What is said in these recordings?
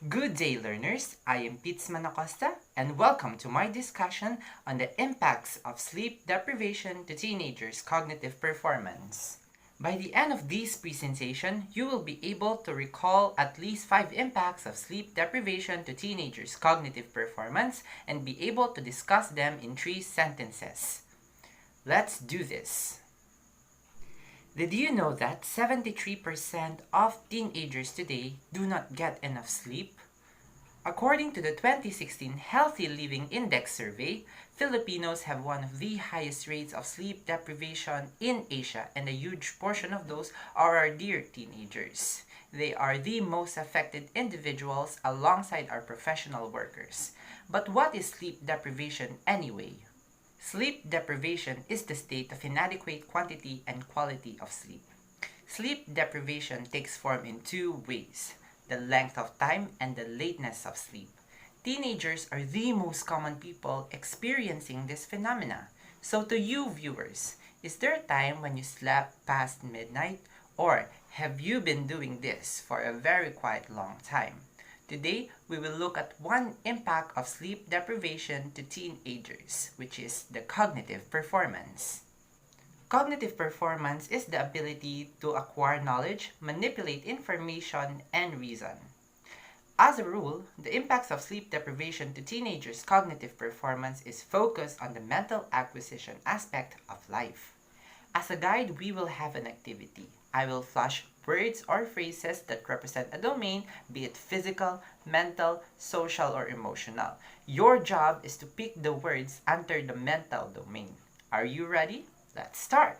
Good day, learners. I am Pitsman Acosta, and welcome to my discussion on the impacts of sleep deprivation to teenagers' cognitive performance. By the end of this presentation, you will be able to recall at least 5 impacts of sleep deprivation to teenagers' cognitive performance and be able to discuss them in 3 sentences. Let's do this. Did you know that 73% of teenagers today do not get enough sleep? According to the 2016 Healthy Living Index survey, Filipinos have one of the highest rates of sleep deprivation in Asia, and a huge portion of those are our dear teenagers. They are the most affected individuals alongside our professional workers. But what is sleep deprivation anyway? Sleep deprivation is the state of inadequate quantity and quality of sleep. Sleep deprivation takes form in 2 ways: the length of time and the lateness of sleep. Teenagers are the most common people experiencing this phenomena. So to you viewers, is there a time when you slept past midnight? Or have you been doing this for a very quite long time? Today, we will look at one impact of sleep deprivation to teenagers, which is the cognitive performance. Cognitive performance is the ability to acquire knowledge, manipulate information, and reason. As a rule, the impacts of sleep deprivation to teenagers' cognitive performance is focused on the mental acquisition aspect of life. As a guide, we will have an activity. I will flash words or phrases that represent a domain, be it physical, mental, social, or emotional. Your job is to pick the words under the mental domain. Are you ready? Let's start!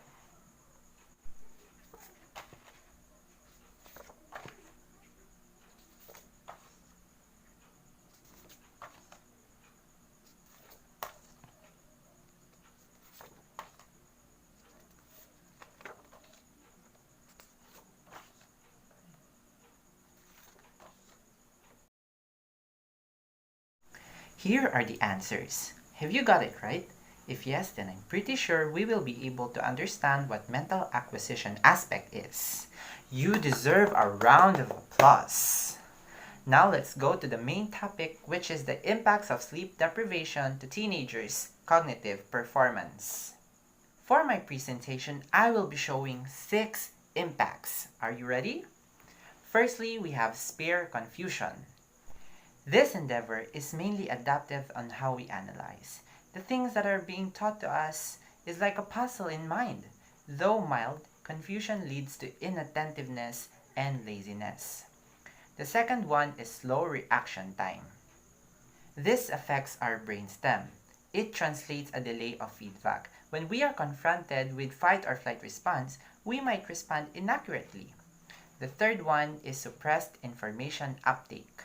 Here are the answers. Have you got it right? If yes, then I'm pretty sure we will be able to understand what mental acquisition aspect is. You deserve a round of applause. Now let's go to the main topic, which is the impacts of sleep deprivation to teenagers' cognitive performance. For my presentation, I will be showing 6 impacts. Are you ready? Firstly, we have spare confusion. This endeavor is mainly adaptive on how we analyze. The things that are being taught to us is like a puzzle in mind. Though mild, confusion leads to inattentiveness and laziness. The second one is slow reaction time. This affects our brainstem. It translates a delay of feedback. When we are confronted with fight or flight response, we might respond inaccurately. The third one is suppressed information uptake.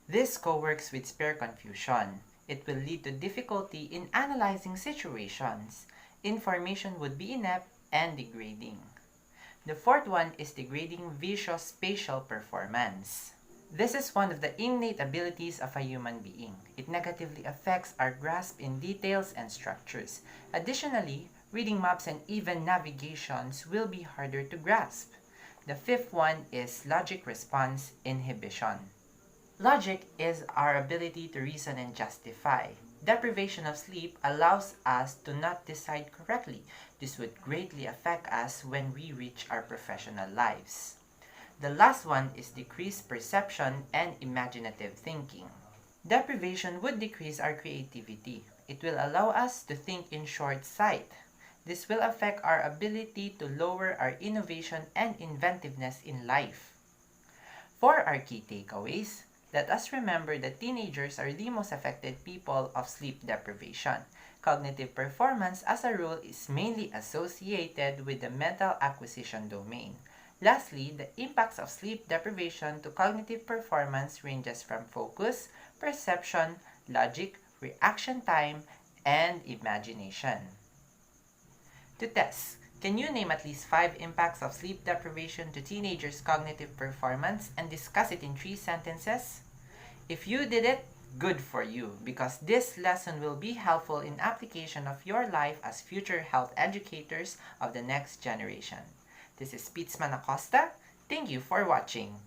This co-works with spare confusion. It will lead to difficulty in analyzing situations. Information would be inept and degrading. The fourth one is degrading visuospatial performance. This is one of the innate abilities of a human being. It negatively affects our grasp in details and structures. Additionally, reading maps and even navigations will be harder to grasp. The fifth one is logic response inhibition. Logic is our ability to reason and justify. Deprivation of sleep allows us to not decide correctly. This would greatly affect us when we reach our professional lives. The last one is decreased perception and imaginative thinking. Deprivation would decrease our creativity. It will allow us to think in short sight. This will affect our ability to lower our innovation and inventiveness in life. For our key takeaways, let us remember that teenagers are the most affected people of sleep deprivation. Cognitive performance, as a rule, is mainly associated with the mental acquisition domain. Lastly, the impacts of sleep deprivation to cognitive performance ranges from focus, perception, logic, reaction time, and imagination. To test, can you name at least 5 impacts of sleep deprivation to teenagers' cognitive performance and discuss it in 3 sentences? If you did it, good for you, because this lesson will be helpful in application of your life as future health educators of the next generation. This is Pitsman Acosta. Thank you for watching.